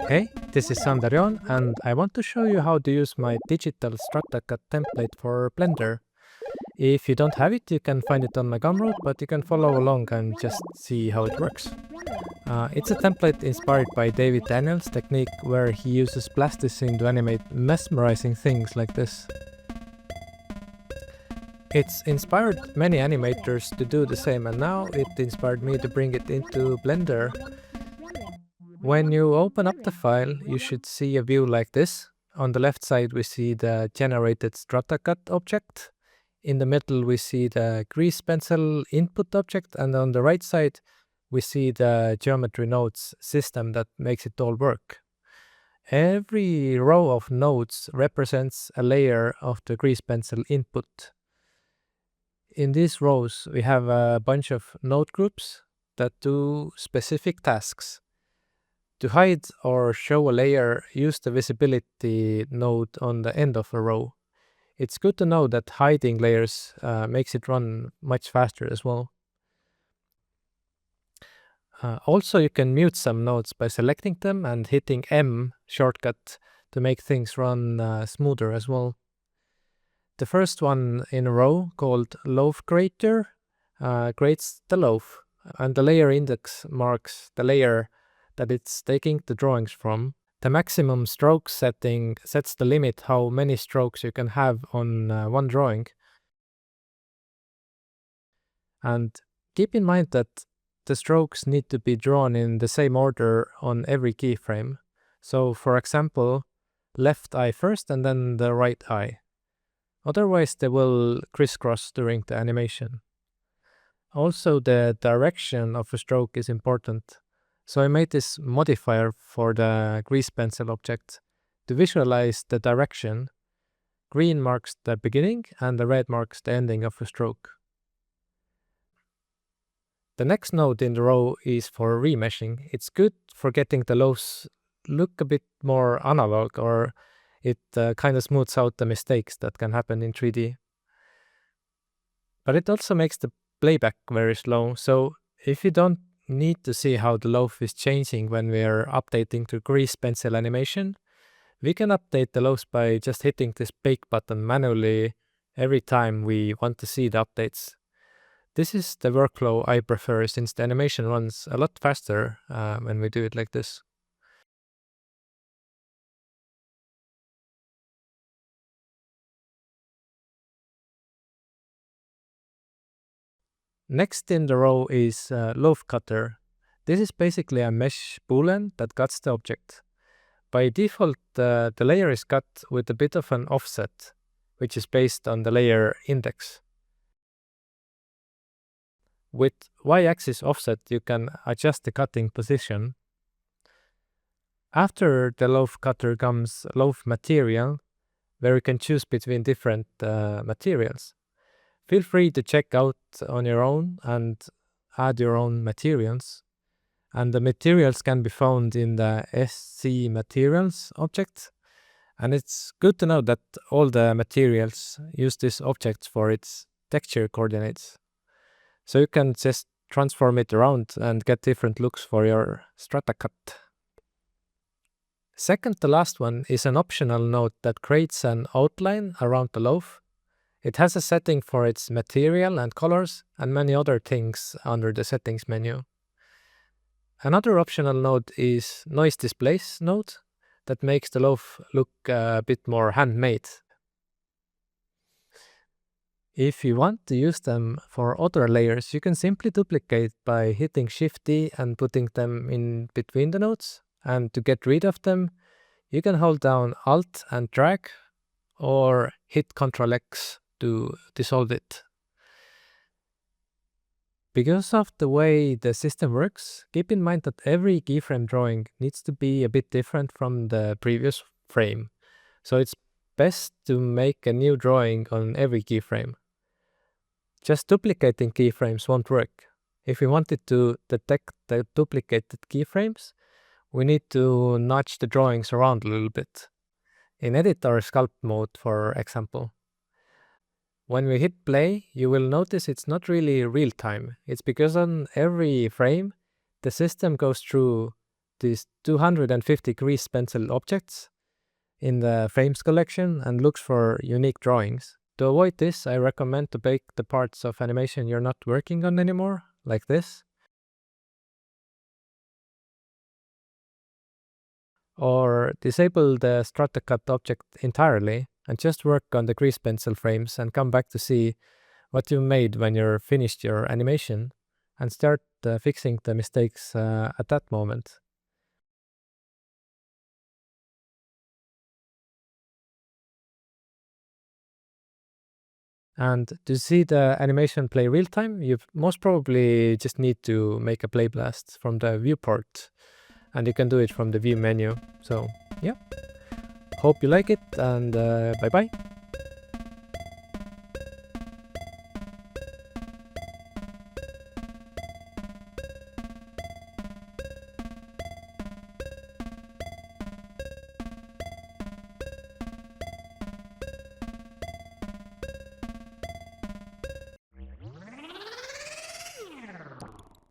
Hey, this is Sandarion and I want to show you how to use my digital Stratacut template for Blender. If you don't have it, you can find it on my Gumroad, but you can follow along and just see how it works. It's a template inspired by David Daniels' technique where he uses plasticine to animate mesmerizing things like this. It's inspired many animators to do the same, and now it inspired me to bring it into Blender. When you open up the file, you should see a view like this. On the left side we see the generated Stratacut object. In the middle we see the grease pencil input object, and on the right side we see the geometry nodes system that makes it all work. Every row of nodes represents a layer of the grease pencil input. In these rows we have a bunch of node groups that do specific tasks. To hide or show a layer, use the visibility node on the end of a row. It's good to know that hiding layers makes it run much faster as well. Also, you can mute some nodes by selecting them and hitting M shortcut to make things run smoother as well. The first one in a row, called Loaf Creator, creates the loaf, and the layer index marks the layer that it's taking the drawings from. The maximum stroke setting sets the limit how many strokes you can have on one drawing. And keep in mind that the strokes need to be drawn in the same order on every keyframe. So for example, left eye first and then the right eye. Otherwise they will crisscross during the animation. Also, the direction of a stroke is important. So I made this modifier for the grease pencil object. To visualize the direction, green marks the beginning and the red marks the ending of a stroke. The next node in the row is for remeshing. It's good for getting the loaves look a bit more analog, or it kind of smooths out the mistakes that can happen in 3D. But it also makes the playback very slow, so if you don't need to see how the loaf is changing when we are updating to grease pencil animation, we can update the loaves by just hitting this bake button manually every time we want to see the updates. This is the workflow I prefer since the animation runs a lot faster when we do it like this. Next in the row is Loaf Cutter. This is basically a mesh boolean that cuts the object. By default, the layer is cut with a bit of an offset, which is based on the layer index. With y-axis offset, you can adjust the cutting position. After the loaf cutter comes loaf material, where you can choose between different materials. Feel free to check out on your own and add your own materials. And the materials can be found in the SC materials object. And it's good to know that all the materials use this object for its texture coordinates. So you can just transform it around and get different looks for your Stratacut. Second to last one is an optional node that creates an outline around the loaf. It has a setting for its material and colors and many other things under the settings menu. Another optional node is noise displays node that makes the loaf look a bit more handmade. If you want to use them for other layers, you can simply duplicate by hitting Shift-D and putting them in between the nodes. And to get rid of them, you can hold down Alt and drag or hit Ctrl-X to dissolve it. Because of the way the system works, keep in mind that every keyframe drawing needs to be a bit different from the previous frame. So it's best to make a new drawing on every keyframe. Just duplicating keyframes won't work. If we wanted to detect the duplicated keyframes, we need to nudge the drawings around a little bit. In Edit or Sculpt mode, for example. When we hit play, you will notice it's not really real time. It's because on every frame, the system goes through these 250 grease pencil objects in the frames collection and looks for unique drawings. To avoid this, I recommend to bake the parts of animation you're not working on anymore, like this. Or disable the Stratacut object entirely and just work on the grease pencil frames and come back to see what you made when you're finished your animation and start fixing the mistakes at that moment. And to see the animation play real time, you most probably just need to make a play blast from the viewport, and you can do it from the view menu. So yeah, hope you like it, and bye bye.